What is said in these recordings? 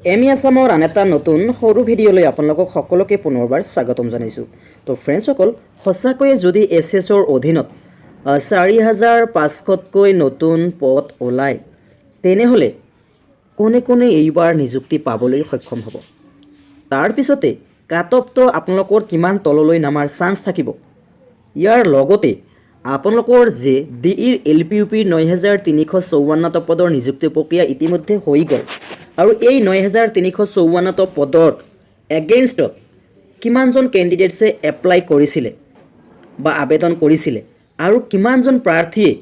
এমি আছামৰ আন এটা নতুন সৰু ভিডিঅ'লৈ আপোনালোকক সকলোকে পুনৰবাৰ স্বাগতম জনাইছোঁ। তো ফ্ৰেণ্ডসকল, সঁচাকৈয়ে যদি এছএছৰ অধীনত ৪,৫০০তকৈ নতুন পদ ওলায়, তেনেহ'লে কোনে কোনে এইবাৰ নিযুক্তি পাবলৈ সক্ষম হ'ব? তাৰপিছতে কাট অফটো আপোনালোকৰ কিমান তললৈ নামাৰ চান্স থাকিব? ইয়াৰ লগতে আপোনালোকৰ যে DEৰ LPUPৰ ৯,৩৫৪টা পদৰ নিযুক্তি প্ৰক্ৰিয়া ইতিমধ্যে হৈ গ'ল আৰু এই ৯,৩৫৪টা পদৰ এগেইনষ্টত কিমানজন কেণ্ডিডেটছে এপ্লাই কৰিছিলে বা আবেদন কৰিছিলে আৰু কিমানজন প্ৰাৰ্থীয়ে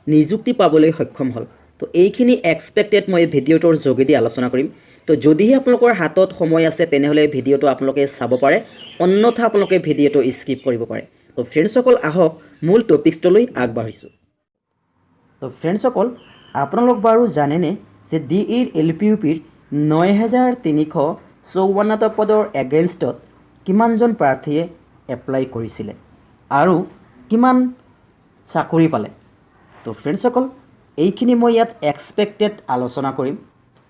নিযুক্তি পাবলৈ সক্ষম হ'ল, তো এইখিনি এক্সপেক্টেড মই ভিডিঅ'টোৰ যোগেদি আলোচনা কৰিম। তো যদিহে আপোনালোকৰ হাতত সময় আছে তেনেহ'লে ভিডিঅ'টো আপোনালোকে চাব পাৰে, অন্যথা আপোনালোকে ভিডিঅ'টো স্কিপ কৰিব পাৰে। তো ফ্ৰেণ্ডসকল, আহক মূল টপিকছটোলৈ আগবাঢ়িছোঁ। তো ফ্ৰেণ্ডসকল, আপোনালোক বাৰু জানেনে যে DEৰ LPUPৰ ৯,৩৫৪টা পদৰ এগেইনষ্টত কিমানজন প্ৰাৰ্থীয়ে এপ্লাই কৰিছিলে আৰু কিমান চাকৰি পালে? তো ফ্ৰেণ্ডসকল, এইখিনি মই ইয়াত এক্সপেক্টেড আলোচনা কৰিম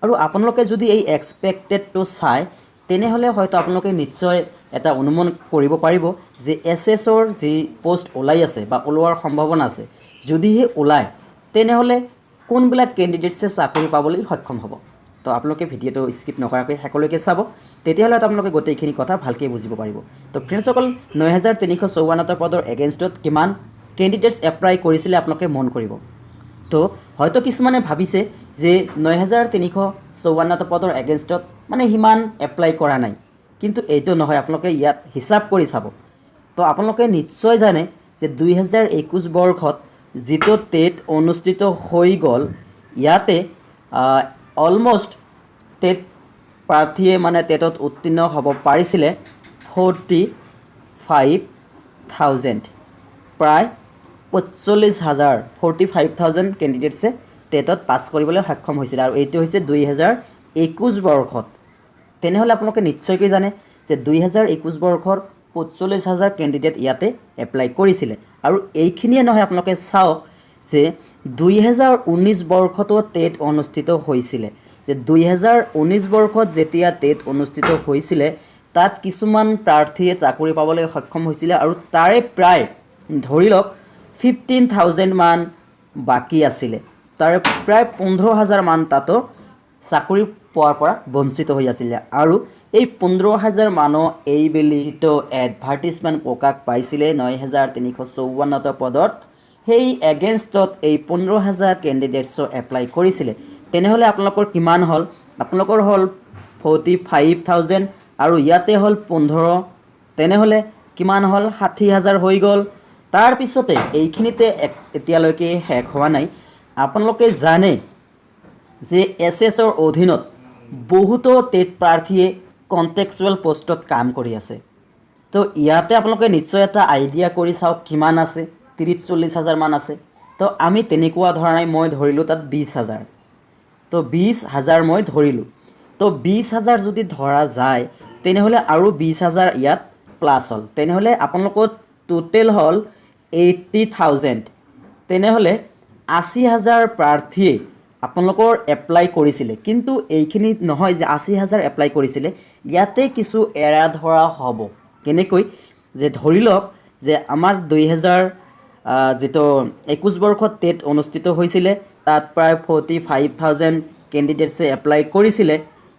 আৰু আপোনালোকে যদি এই এক্সপেক্টেডটো চায় তেনেহ'লে হয়তো আপোনালোকে নিশ্চয় এটা অনুমান কৰিব পাৰিব যে এছএছৰ যি পোষ্ট ওলাই আছে বা ওলোৱাৰ সম্ভাৱনা আছে, যদিহে ওলায় তেনেহ'লে কোনবিলাক কেণ্ডিডেটছে চাকৰি পাবলৈ সক্ষম হ'ব। তো আপোনালোকে ভিডিঅ'টো স্কিপ নকৰাকৈ শেষলৈকে চাব, তেতিয়াহ'লে আপোনালোকে গোটেইখিনি কথা ভালকৈ বুজিব পাৰিব। তো ফ্ৰেণ্ডসকল, ৯,৩৫৪টা পদৰ এগেইনষ্টত কিমান কেণ্ডিডেটছ এপ্লাই কৰিছিলে আপোনালোকে মন কৰিব। তো হয়তো কিছুমানে ভাবিছে যে ৯,৩৫৪টা পদৰ এগেইনষ্টত মানে সিমান এপ্লাই কৰা নাই, কিন্তু এইটো নহয়। আপোনালোকে ইয়াত হিচাপ কৰি চাব। তো আপোনালোকে নিশ্চয় জানে যে ২০২১ বৰ্ষত যিটো টেট অনুষ্ঠিত হৈ গ'ল, ইয়াতে অলমষ্ট টেট প্ৰাৰ্থীয়ে মানে টেটত উত্তীৰ্ণ হ'ব পাৰিছিলে 45,000, প্ৰায় 45,000 কেণ্ডিডেটছে টেটত পাছ কৰিবলৈ সক্ষম হৈছিলে আৰু এইটো হৈছে ২০২১ বৰ্ষত। তেনেহ'লে আপোনালোকে নিশ্চয়কৈ জানে যে ২০২১ বৰ্ষৰ ৪৫,000 কেণ্ডিডেট ইয়াতে এপ্লাই কৰিছিলে। আৰু এইখিনিয়ে নহয়, আপোনালোকে চাওক যে ২০১৯ বৰ্ষতো টেট অনুষ্ঠিত হৈছিলে। যে ২০১৯ বৰ্ষত যেতিয়া টেট অনুষ্ঠিত হৈছিলে তাত কিছুমান প্ৰাৰ্থীয়ে চাকৰি পাবলৈ সক্ষম হৈছিলে আৰু তাৰে প্ৰায় ধৰি লওক 15,000 মান বাকী আছিলে। তাৰে প্ৰায় 15,000 মান তাতো চাকৰি পোৱাৰ পৰা বঞ্চিত হৈ আছিলে আৰু এই 15,000 মানুহ এইবেলি যিটো এডভাৰ্টিজমেণ্ট প্ৰকাশ পাইছিলে ৯,৩৫৪টা পদত, সেই এগেইনষ্টত এই 15,000 কেণ্ডিডেটছো এপ্লাই কৰিছিলে। তেনেহ'লে আপোনালোকৰ কিমান হ'ল? আপোনালোকৰ হ'ল 45,000 আৰু ইয়াতে হ'ল 15, তেনেহ'লে কিমান হ'ল? 60,000 হৈ গ'ল। তাৰপিছতে এইখিনিতে এতিয়ালৈকে শেষ হোৱা নাই। আপোনালোকে জানে যে এছএছৰ অধীনত বহুতো টেট প্ৰাৰ্থীয়ে কণ্টেক্সুৱেল পষ্টত কাম কৰি আছে। তো ইয়াতে আপোনালোকে নিশ্চয় এটা আইডিয়া কৰি চাওক কিমান আছে, 30-40,000 মান আছে। তো আমি তেনেকুৱা ধৰা নাই, মই ধৰিলোঁ তাত 20,000। তো 20,000 মই ধৰিলোঁ। তো 20,000 যদি ধৰা যায় তেনেহ'লে আৰু 20,000 ইয়াত প্লাছ হ'ল, তেনেহ'লে আপোনালোকৰ টোটেল হ'ল 80,000। তেনেহ'লে 80,000 প্ৰাৰ্থীয়ে আপোনালোকৰ এপ্লাই কৰিছিলে। কিন্তু এইখিনি নহয় যে 80,000 এপ্লাই কৰিছিলে, ইয়াতে কিছু এৰা ধৰা হ'ব। কেনেকৈ? যে ধৰি লওক যে আমাৰ ২০২১ বৰ্ষত টেট অনুষ্ঠিত হৈছিলে, তাত প্ৰায় 45,000 কেণ্ডিডেটছে এপ্লাই কৰিছিলে।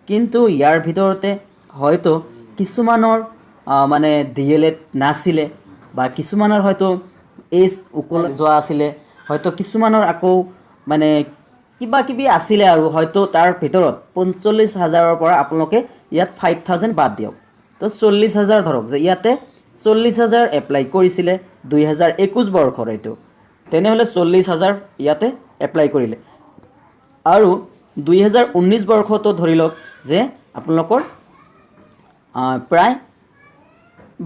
কিন্তু ইয়াৰ ভিতৰতে হয়তো কিছুমানৰ মানে DLED নাছিলে বা কিছুমানৰ হয়তো এজ উকল যোৱা আছিলে, হয়তো কিছুমানৰ আকৌ মানে কিবা কিবি আছিলে আৰু হয়তো তাৰ ভিতৰত 45,000ৰ পৰা আপোনালোকে ইয়াত 5,000 বাদ দিয়ক। তো 40,000 ধৰক যে ইয়াতে 40,000 এপ্লাই কৰিছিলে ২০২১ বৰ্ষৰ এইটো, তেনেহ'লে 40,000 ইয়াতে এপ্লাই কৰিলে। আৰু ২০১৯ বৰ্ষতো ধৰি লওক যে আপোনালোকৰ প্ৰায়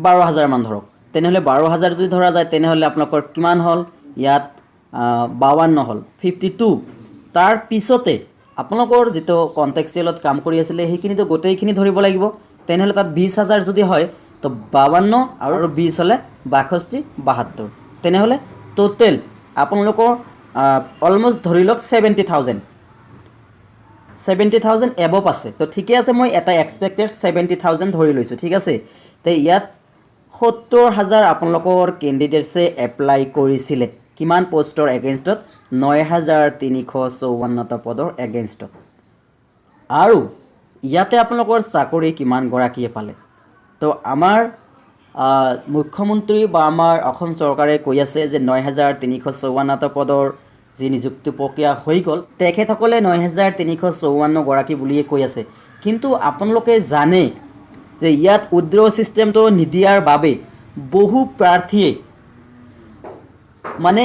12,000 মান ধৰক, তেনেহ'লে 12,000 যদি ধৰা যায় তেনেহ'লে আপোনালোকৰ কিমান হ'ল? ইয়াত 52 হ'ল, 52। তাৰ পিছতে আপোনালোকৰ যিটো কণ্টেক্সুৱেলত কাম কৰি আছিলে সেইখিনিতো গোটেইখিনি ধৰিব লাগিব। তেনেহ'লে তাত 20,000 যদি হয় তো 52 আৰু 20 হ'লে 62, 72। তেনেহ'লে টোটেল আপোনালোকৰ অলমষ্ট ধৰি লওক 70,000। 70,000 এবভ আছে। তো ঠিকে আছে, মই এটা এক্সপেক্টেড 70,000 ধৰি লৈছোঁ, ঠিক আছে। তো ইয়াত 70,000 আপোনালোকৰ কেণ্ডিডেটছে এপ্লাই কৰিছিলে কিমান পোষ্টৰ এগেইনষ্টত? 9,354টা পদৰ এগেইনষ্টত। আৰু ইয়াতে আপোনালোকৰ চাকৰি কিমান গৰাকীয়ে পালে? তো আমাৰ মুখ্যমন্ত্ৰী বা আমাৰ অসম চৰকাৰে কৈ আছে যে 9,354টা পদৰ যি নিযুক্তি প্ৰক্ৰিয়া হৈ গ'ল, তেখেতসকলে 9,354 গৰাকী বুলিয়ে কৈ আছে। কিন্তু আপোনালোকে জানে যে ইয়াত উইথড্ৰ ছিষ্টেমটো নিদিয়াৰ বাবে বহু প্ৰাৰ্থীয়ে মানে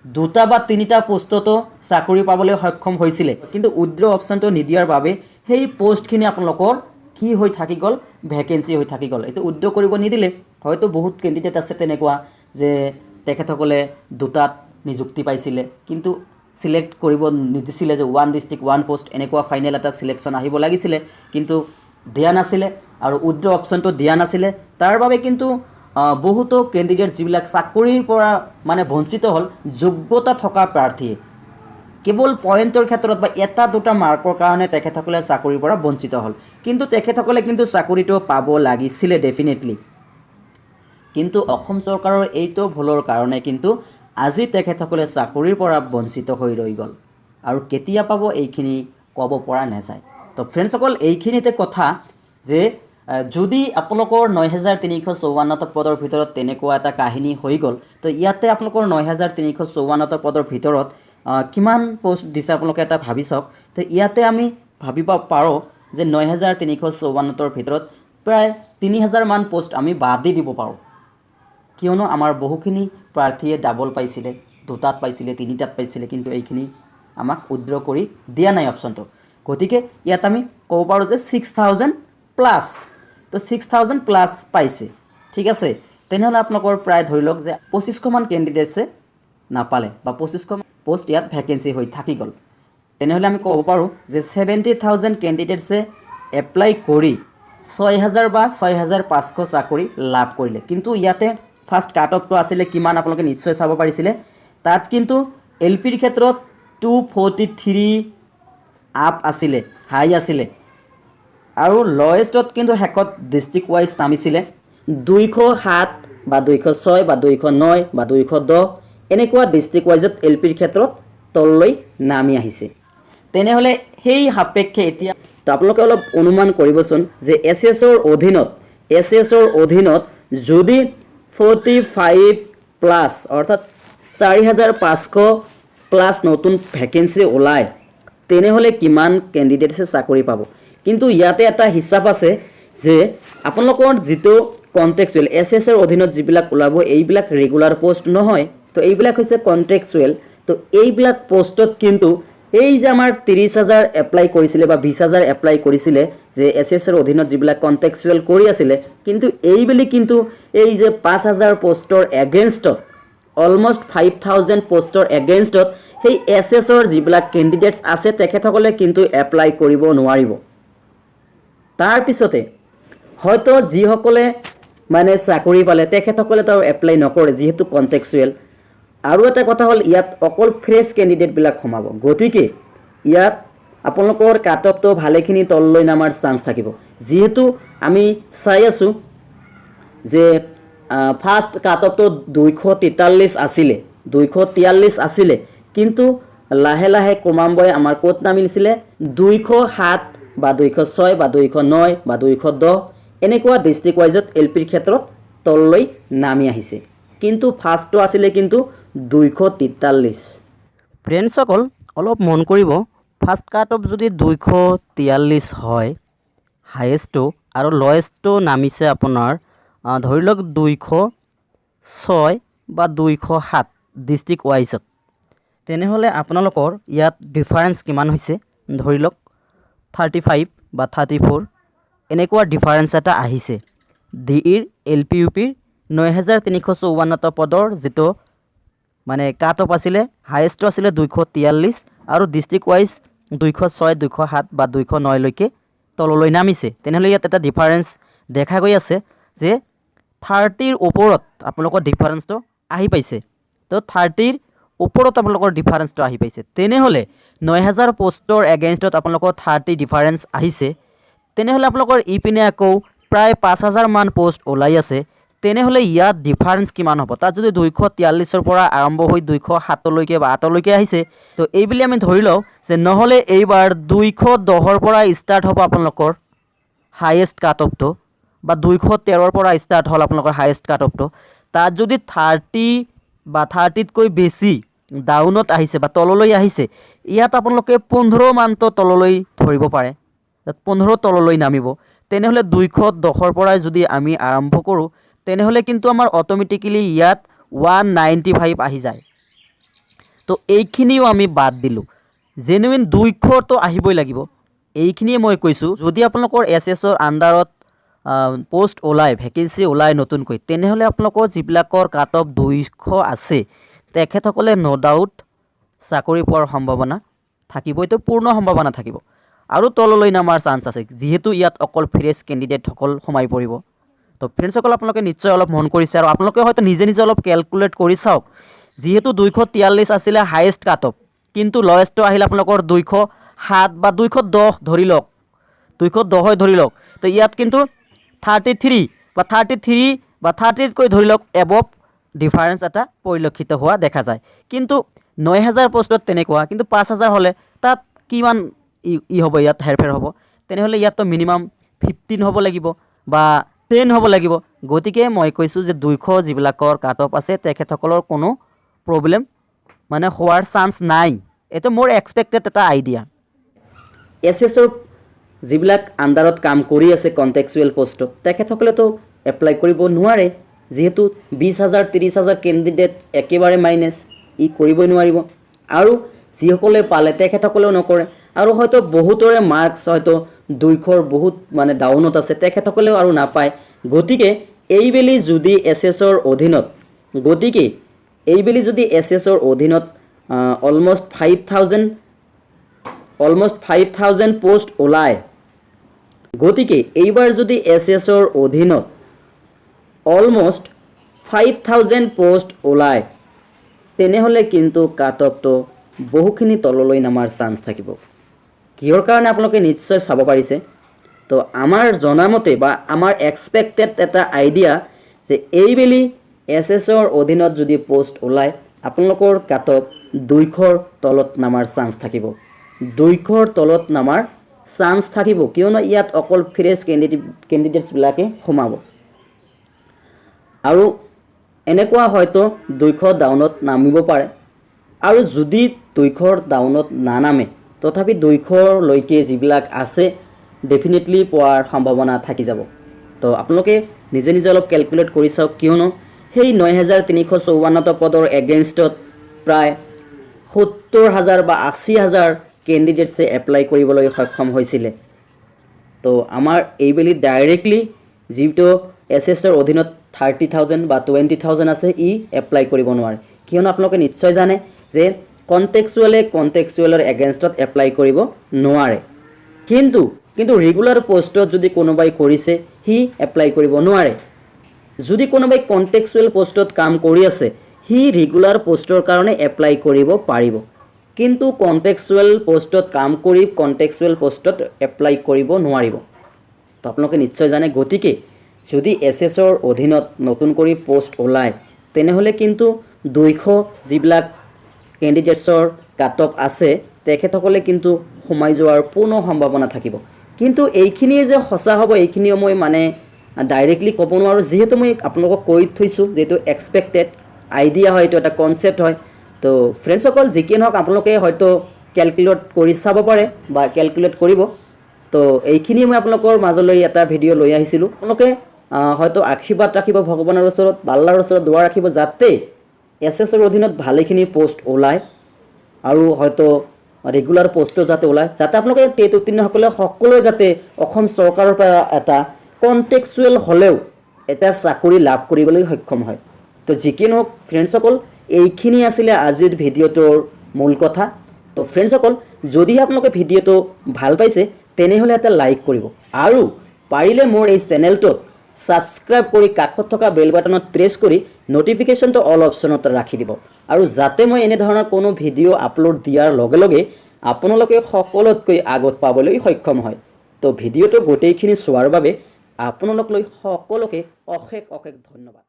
2টা বা 3টা পোষ্টতো চাকৰি পাবলৈ সক্ষম হৈছিলে, কিন্তু উইথড্ৰ অপশ্যনটো নিদিয়াৰ বাবে সেই পোষ্টখিনি আপোনালোকৰ কি হৈ থাকি গ'ল? ভেকেঞ্চি হৈ থাকি গ'ল। এইটো উইথড্ৰ কৰিব নিদিলে। হয়তো বহুত কেণ্ডিডেট আছে তেনেকুৱা যে তেখেতসকলে 2টাত নিযুক্তি পাইছিলে, কিন্তু সিলেক্ট কৰিব নিদিছিলে যে 1 ডিষ্ট্ৰিক্ট 1 পোষ্ট এনেকুৱা ফাইনেল এটা সিলেকশ্যন আহিব লাগিছিলে, কিন্তু দিয়া নাছিলে আৰু উইথড্ৰ অপশ্যনটো দিয়া নাছিলে। তাৰ বাবে কিন্তু বহুতো কেণ্ডিডেট যিবিলাক চাকৰিৰ পৰা মানে বঞ্চিত হ'ল, যোগ্যতা থকা প্ৰাৰ্থীয়ে কেৱল পইণ্টৰ ক্ষেত্ৰত বা 1-2টা মাৰ্কৰ কাৰণে তেখেতসকলে চাকৰিৰ পৰা বঞ্চিত হ'ল। কিন্তু তেখেতসকলে কিন্তু চাকৰিটো পাব লাগিছিলে ডেফিনেটলি। কিন্তু অসম চৰকাৰৰ এইটো ভুলৰ কাৰণে কিন্তু আজি তেখেতসকলে চাকৰিৰ পৰা বঞ্চিত হৈ ৰৈ গ'ল। আৰু কেতিয়া পাব এইখিনি ক'ব পৰা নাযায়। তো ফ্ৰেণ্ডসকল, এইখিনিতে কথা যে যদি আপোনালোকৰ 9,354টা পদৰ ভিতৰত তেনেকুৱা এটা কাহিনী হৈ গ'ল, তো ইয়াতে আপোনালোকৰ 9,354টা পদৰ ভিতৰত কিমান পোষ্ট দিছে আপোনালোকে এটা ভাবি চাওক। তো ইয়াতে আমি ভাবিব পাৰোঁ যে 9,354টাৰ ভিতৰত প্ৰায় 3,000 মান পোষ্ট আমি বাদ দি দিব পাৰোঁ, কিয়নো আমাৰ বহুখিনি প্ৰাৰ্থীয়ে ডাবল পাইছিলে, 2টাত পাইছিলে, 3টাত পাইছিলে, কিন্তু এইখিনি আমাক উইথড্ৰ কৰি দিয়া নাই অপশ্যনটো। গতিকে ইয়াত আমি ক'ব পাৰোঁ যে 6,000 প্লাছ। তো 6,000 প্লাছ পাইছে, ঠিক আছে। তেনেহ'লে আপোনালোকৰ প্ৰায় ধৰি লওক যে 2500 মান কেণ্ডিডেটছে নাপালে বা 2500 পোষ্ট ইয়াত ভেকেঞ্চি হৈ থাকি গ'ল। তেনেহ'লে আমি ক'ব পাৰোঁ যে 70,000 কেণ্ডিডেটছে এপ্লাই কৰি 6,000 বা 6,500 চাকৰি লাভ কৰিলে। কিন্তু ইয়াতে ফাৰ্ষ্ট কাট অফটো আছিলে কিমান আপোনালোকে নিশ্চয় চাব পাৰিছিলে। তাত কিন্তু LPৰ ক্ষেত্ৰত 243 আপ আছিলে, হাই আছিলে। আৰু লয়েষ্টত কিন্তু শেষত ডিষ্ট্ৰিক্ট ৱাইজ নামিছিলে 207 বা 206 বা 209 বা 210 এনেকুৱা ডিষ্ট্ৰিক্ট ৱাইজত LPৰ ক্ষেত্ৰত তললৈ নামি আহিছে। তেনেহ'লে সেই সাপেক্ষে এতিয়া আপোনালোকে অলপ অনুমান কৰিবচোন যে SSৰ অধীনত যদি 45 প্লাছ অৰ্থাৎ 4,500 প্লাছ নতুন ভেকেঞ্চি ওলায়, তেনেহ'লে কিমান কেণ্ডিডেটছে চাকৰি পাব। কিন্তু ইয়াতে এটা হিচাপ আছে যে আপোনালোকৰ যিটো কণ্ট্ৰেকচুৱেল SSৰ অধীনত যিবিলাক ওলাব, এইবিলাক ৰেগুলাৰ পোষ্ট নহয়। তো এইবিলাক হৈছে কণ্ট্ৰেকচুৱেল। তো এইবিলাক পোষ্টত কিন্তু এই যে আমাৰ 30,000 এপ্লাই কৰিছিলে বা 20,000 এপ্লাই কৰিছিলে যে SSৰ অধীনত যিবিলাক কণ্ট্ৰেকচুৱেল কৰি আছিলে, কিন্তু এইবেলি কিন্তু এই যে 5,000 পোষ্টৰ এগেইনষ্টত, অলমষ্ট 5,000 পোষ্টৰ এগেইনষ্টত সেই SSৰ যিবিলাক কেণ্ডিডেটছ আছে তেখেতসকলে কিন্তু এপ্লাই কৰিব নোৱাৰিব। তাৰপিছতে হয়তো যিসকলে মানে চাকৰি পালে তেখেতসকলে তো এপ্লাই নকৰে যিহেতু কণ্ট্ৰেকচুৱেল। আৰু এটা কথা হ'ল ইয়াত অকল ফ্ৰেছ কেণ্ডিডেটবিলাক সোমাব। গতিকে ইয়াত আপোনালোকৰ কাট অফটো ভালেখিনি তললৈ নামাৰ চান্স থাকিব। যিহেতু আমি চাই আছোঁ যে ফাৰ্ষ্ট কাট অফটো 243 আছিলে, কিন্তু লাহে লাহে ক্ৰমান্বয়ে আমাৰ ক'ত নামিছিলে 207 বা 206 বা 209 বা 210 এনেকুৱা ডিষ্ট্ৰিক্ট ৱাইজত LPৰ ক্ষেত্ৰত তললৈ নামি আহিছে। কিন্তু ফাৰ্ষ্টটো আছিলে কিন্তু 243। ফ্ৰেণ্ডসকল অলপ মন কৰিব, ফাৰ্ষ্ট কাট অফ যদি 243 হয় হায়েষ্টটো, আৰু লয়েষ্টটো নামিছে আপোনাৰ ধৰি লওক 206 বা 207 ডিষ্ট্ৰিক্ট ৱাইজত, তেনেহ'লে আপোনালোকৰ ইয়াত ডিফাৰেঞ্চ কিমান হৈছে? ধৰি লওক 35 বা 34 এনেকুৱা ডিফাৰেঞ্চ এটা আহিছে। DEৰ LP UPৰ 9,354টা পদৰ যিটো মানে কাট অফ আছিলে, হায়েষ্টটো আছিলে 243, আৰু ডিষ্ট্ৰিক্ট ৱাইজ 206, 207 বা 209লৈকে তললৈ নামিছে। তেনেহ'লে ইয়াত এটা ডিফাৰেঞ্চ দেখা গৈ আছে যে 30ৰ ওপৰত আপোনালোকৰ ডিফাৰেঞ্চটো আহি পাইছে। তো 30ৰ ওপৰত আপোনালোকৰ ডিফাৰেঞ্চটো আহি পাইছে। তেনেহ'লে 9000 পোষ্টৰ এগেইনষ্টত আপোনালোকৰ 30 ডিফাৰেঞ্চ আহিছে। তেনেহ'লে আপোনালোকৰ ইপিনে আকৌ প্ৰায় 5000 মান পোষ্ট ওলাই আছে। তেনেহ'লে ইয়াত ডিফাৰেঞ্চ কিমান হ'ব? তাত যদি 243ৰ পৰা আৰম্ভ হৈ 207লৈকে বা 8লৈকে আহিছে, তো এইবুলি আমি ধৰি লওঁ যে নহ'লে এইবাৰ 210ৰ পৰা ষ্টাৰ্ট হ'ব আপোনালোকৰ হাইয়েষ্ট কাট অফটো, বা 213ৰ পৰা ষ্টাৰ্ট হ'ল আপোনালোকৰ হাইয়েষ্ট কাট অফটো। তাত যদি 30 বা 30তকৈ বেছি ডাউনত আহিছে বা তললৈ আহিছে, ইয়াত আপোনালোকে 15 মানটো তললৈ ধৰিব পাৰে, 15 তললৈ নামিব। তেনেহ'লে 210ৰ পৰাই যদি আমি আৰম্ভ কৰোঁ, তেনেহ'লে কিন্তু আমাৰ অট'মেটিকেলি ইয়াত 195 আহি যায়। তো এইখিনিও আমি বাদ দিলোঁ। জেনুইন 200তো আহিবই লাগিব। এইখিনিয়ে মই কৈছোঁ, যদি আপোনালোকৰ এছএছৰ আণ্ডাৰত পোষ্ট ওলায়, ভেকেঞ্চি ওলায় নতুনকৈ, তেনেহ'লে আপোনালোকৰ যিবিলাকৰ কাট অফ 200 আছে, তেখেতসকলে ন' ডাউট চাকৰি পোৱাৰ সম্ভাৱনা থাকিব, এইটো পূৰ্ণ সম্ভাৱনা থাকিব। আৰু তললৈ নামাৰ চান্স আছে, যিহেতু ইয়াত অকল ফ্ৰেছ কেণ্ডিডেটসকল সোমাই পৰিব। তো ফ্ৰেণ্ডসকল, আপোনালোকে নিশ্চয় অলপ মন কৰিছে, আৰু আপোনালোকে হয়তো নিজে নিজে অলপ কেলকুলেট কৰি চাওক। যিহেতু 243 আছিলে হাইয়েষ্ট কাট অফ, কিন্তু লয়েষ্টটো আহিল আপোনালোকৰ 207 বা 210 ধৰি লওক, 210 ধৰি লওক। তো ইয়াত কিন্তু 33 বা 30তকৈ ধৰি লওক এবভ ডিফাৰেঞ্চ এটা পৰিলক্ষিত হোৱা দেখা যায়। কিন্তু 9000 পোষ্টত তেনেকুৱা, কিন্তু 5000 হ'লে তাত কিমান হ'ব, ইয়াত হেৰফেৰ হ'ব। তেনেহ'লে ইয়াততো মিনিমাম 15 হ'ব লাগিব বা 10 হ'ব লাগিব। গতিকে মই কৈছোঁ যে 200 যিবিলাকৰ কাট অফ আছে, তেখেতসকলৰ কোনো প্ৰব্লেম মানে হোৱাৰ চান্স নাই। এইটো মোৰ এক্সপেক্টেড এটা আইডিয়া। এছএছৰ যিবিলাক আণ্ডাৰত কাম কৰি আছে কণ্টেক্সুৱেল পোষ্টত, তেখেতসকলেতো এপ্লাই কৰিব নোৱাৰে, যিহেতু 20000 30000 কেণ্ডিডেট একেবাৰে মাইনাছ, ই কৰিবই নোৱাৰিব। আৰু যিসকলে পালে তেখেতসকলেও নকৰে, আৰু হয়তো বহুতৰে মাৰ্কছ হয়তো 200ৰ বহুত মানে ডাউনত আছে, তেখেতসকলেও আৰু নাপায়। গতিকে এইবেলি যদি এছএছৰ অধীনত অলমষ্ট 5000 পোষ্ট ওলায়। গতিকে এইবাৰ যদি এছএছৰ অধীনত অলমষ্ট 5000 পোষ্ট ওলায়, তেনেহ'লে কিন্তু কাট অফটো বহুখিনি তললৈ নামাৰ চান্স থাকিব। কিহৰ কাৰণে আপোনালোকে নিশ্চয় চাব পাৰিছে। তো আমাৰ জনামতে বা আমাৰ এক্সপেক্টেড এটা আইডিয়া যে এইবেলি এছএছৰ অধীনত যদি পোষ্ট ওলায়, আপোনালোকৰ কাট অফ 200ৰ তলত নামাৰ চান্স থাকিব, 200ৰ তলত নামাৰ চান্স থাকিব, কিয়নো ইয়াত অকল ফ্ৰেছ কেণ্ডিডেটছবিলাকে সোমাব। আৰু এনেকুৱা হয়তো 200 ডাউনত নামিব পাৰে, আৰু যদি 200 ডাউনত নানামে, তথাপি 200লৈকে যিবিলাক আছে ডেফিনেটলি পোৱাৰ সম্ভাৱনা থাকি যাব। তো আপোনালোকে নিজে নিজে অলপ কেলকুলেট কৰি চাওক, কিয়নো সেই 9354টা পদৰ এগেইনষ্টত প্ৰায় 70000 বা 80000 কেণ্ডিডেটছে এপ্লাই কৰিবলৈ সক্ষম হৈছিলে। তো আমাৰ এইবেলি ডাইৰেক্টলি যিটো এছএছৰ অধীনত 30,000 বা 20,000 আছে, ই এপ্লাই কৰিব নোৱাৰে, কিয়নো আপোনালোকে নিশ্চয় জানে যে কণ্টেক্সুৱেলৰ এগেইনষ্টত এপ্লাই কৰিব নোৱাৰে। কিন্তু ৰেগুলাৰ পোষ্টত যদি কোনোবাই কৰিছে, সি এপ্লাই কৰিব নোৱাৰে। যদি কোনোবাই কণ্টেক্সুৱেল পোষ্টত কাম কৰি আছে, সি ৰেগুলাৰ পোষ্টৰ কাৰণে এপ্লাই কৰিব পাৰিব, কিন্তু কণ্টেক্সুৱেল পোষ্টত কাম কৰি কণ্টেক্সুৱেল পোষ্টত এপ্লাই কৰিব নোৱাৰিব। তো আপোনালোকে নিশ্চয় জানে। গতিকে যদি এছএছৰ অধীনত নতুন কৰি পোষ্ট ওলায়, তেনেহ'লে কিন্তু 200 যিবিলাক কেণ্ডিডেটছৰ কাট অফ আছে, তেখেতসকলে কিন্তু সোমাই যোৱাৰ পূৰ্ণ সম্ভাৱনা থাকিব। কিন্তু এইখিনিয়ে যে সঁচা হ'ব, এইখিনিও মই মানে ডাইৰেক্টলি ক'ব নোৱাৰোঁ, যিহেতু মই আপোনালোকক কৈ থৈছোঁ, যিহেতু এক্সপেক্টেড আইডিয়া হয়, এইটো এটা কনচেপ্ট হয়। তো ফ্ৰেণ্ডছসকল, যি কি নহওক আপোনালোকে হয়তো কেলকুলেট কৰি চাব পাৰে বা কেলকুলেট কৰিব। তো এইখিনি মই আপোনালোকৰ মাজলৈ এটা ভিডিঅ' লৈ আহিছিলোঁ। আপোনালোকে হয়তো আশীৰ্বাদ ৰাখিব ভগৱানৰ ওচৰত, আল্লাহৰ ওচৰত দোৱা ৰাখিব, যাতে এছএছৰ অধীনত ভালেখিনি পোষ্ট ওলায়, আৰু হয়তো ৰেগুলাৰ পোষ্টটো যাতে ওলায়, যাতে আপোনালোকে টেট উত্তীৰ্ণসকলে সকলোৱে যাতে অসম চৰকাৰৰ পৰা এটা কণ্টেক্সুৱেল হ'লেও এটা চাকৰি লাভ কৰিবলৈ সক্ষম হয়। তো যি কি নহওক ফ্ৰেণ্ডছসকল, এইখিনি আছিলে আজিৰ ভিডিঅ'টোৰ মূল কথা। তো ফ্ৰেণ্ডছসকল, যদিহে আপোনালোকে ভিডিঅ'টো ভাল পাইছে, তেনেহ'লে এটা লাইক কৰিব, আৰু পাৰিলে মোৰ এই চেনেলটোত ছাবস্ক্ৰাইব কৰি কাষত থকা বেল বাটনত প্ৰেছ কৰি নটিফিকেশ্যনটো অল অপশ্যনত ৰাখি দিব আৰু যাতে মই এনেধৰণৰ কোনো ভিডিঅ' আপলোড দিয়াৰ লগে লগে আপোনালোকে সকলোতকৈ আগত পাবলৈ সক্ষম হয়। তো ভিডিঅ'টো গোটেইখিনি চোৱাৰ বাবে আপোনালোকলৈ সকলোকে অশেষ অশেষ ধন্যবাদ।